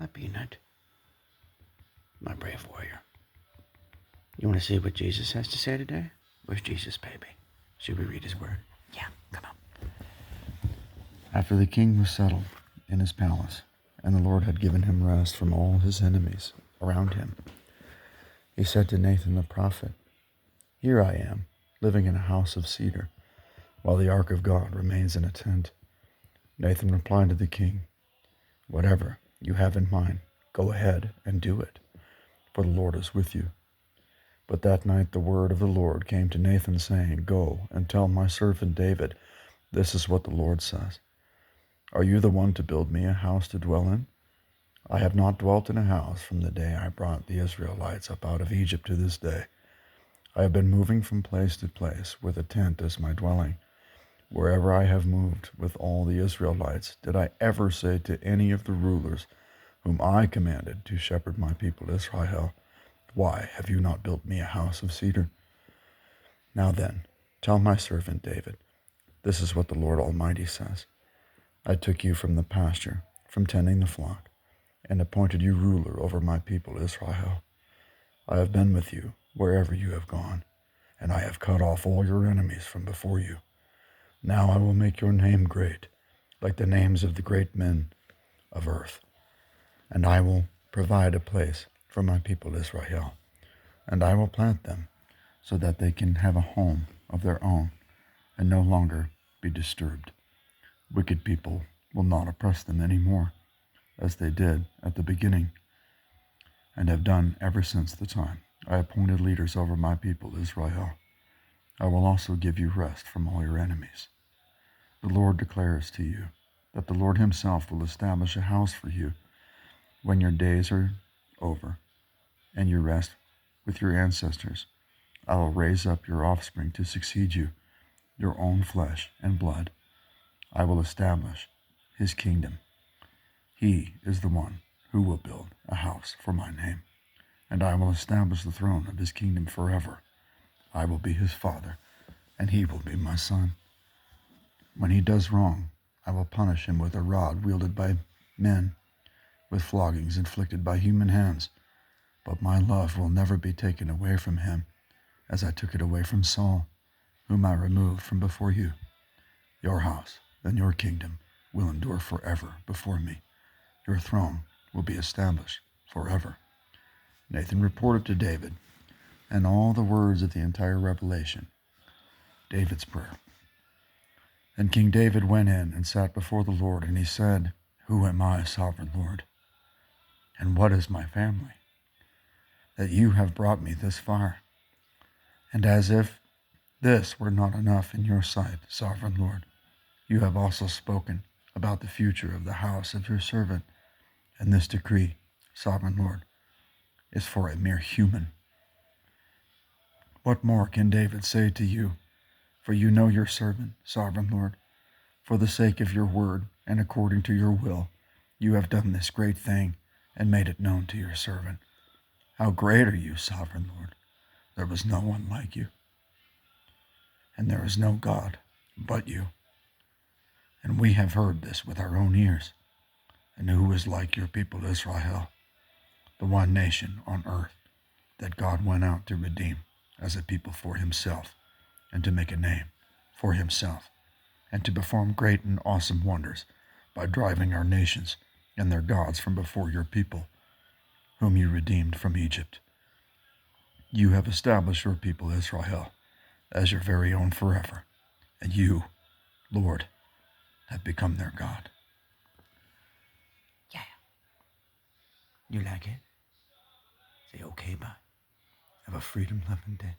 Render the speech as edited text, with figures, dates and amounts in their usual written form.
Hi, Peanut, my brave warrior. You want to see what Jesus has to say today? Where's Jesus, baby? Should we read his word? Yeah, come on. After the king was settled in his palace, and the Lord had given him rest from all his enemies around him, he said to Nathan the prophet, "Here I am, living in a house of cedar, while the ark of God remains in a tent." Nathan replied to the king, "Whatever you have in mind, go ahead and do it, for the Lord is with you." But that night the word of the Lord came to Nathan, saying, "Go and tell my servant David, this is what the Lord says. Are you the one to build me a house to dwell in? I have not dwelt in a house from the day I brought the Israelites up out of Egypt to this day. I have been moving from place to place with a tent as my dwelling. Wherever I have moved with all the Israelites, did I ever say to any of the rulers whom I commanded to shepherd my people Israel, 'Why have you not built me a house of cedar?' Now then, tell my servant David, this is what the Lord Almighty says. I took you from the pasture, from tending the flock, and appointed you ruler over my people Israel. I have been with you wherever you have gone, and I have cut off all your enemies from before you. Now I will make your name great, like the names of the great men of earth, and I will provide a place for my people Israel, and I will plant them so that they can have a home of their own and no longer be disturbed. Wicked people will not oppress them any more, as they did at the beginning and have done ever since the time I appointed leaders over my people Israel. I will also give you rest from all your enemies. The Lord declares to you that the Lord himself will establish a house for you when your days are over and you rest with your ancestors. I will raise up your offspring to succeed you, your own flesh and blood. I will establish his kingdom. He is the one who will build a house for my name, and I will establish the throne of his kingdom forever. I will be his father, and he will be my son. When he does wrong, I will punish him with a rod wielded by men, with floggings inflicted by human hands. But my love will never be taken away from him, as I took it away from Saul, whom I removed from before you. Your house and your kingdom will endure forever before me. Your throne will be established forever." Nathan reported to David and all the words of the entire revelation, David's prayer. Then King David went in and sat before the Lord, and he said, "Who am I, sovereign Lord? And what is my family, that you have brought me this far? And as if this were not enough in your sight, sovereign Lord, you have also spoken about the future of the house of your servant, and this decree, sovereign Lord, is for a mere human. What more can David say to you? For you know your servant, sovereign Lord. For the sake of your word and according to your will, you have done this great thing and made it known to your servant. How great are you, sovereign Lord! There was no one like you, and there is no God but you. And we have heard this with our own ears. And who is like your people Israel, the one nation on earth that God went out to redeem as a people for himself, and to make a name for himself, and to perform great and awesome wonders by driving our nations and their gods from before your people, whom you redeemed from Egypt. You have established your people Israel as your very own forever, and you, Lord, have become their God." Yeah. You like it? Say okay, bye. Have a freedom-loving day.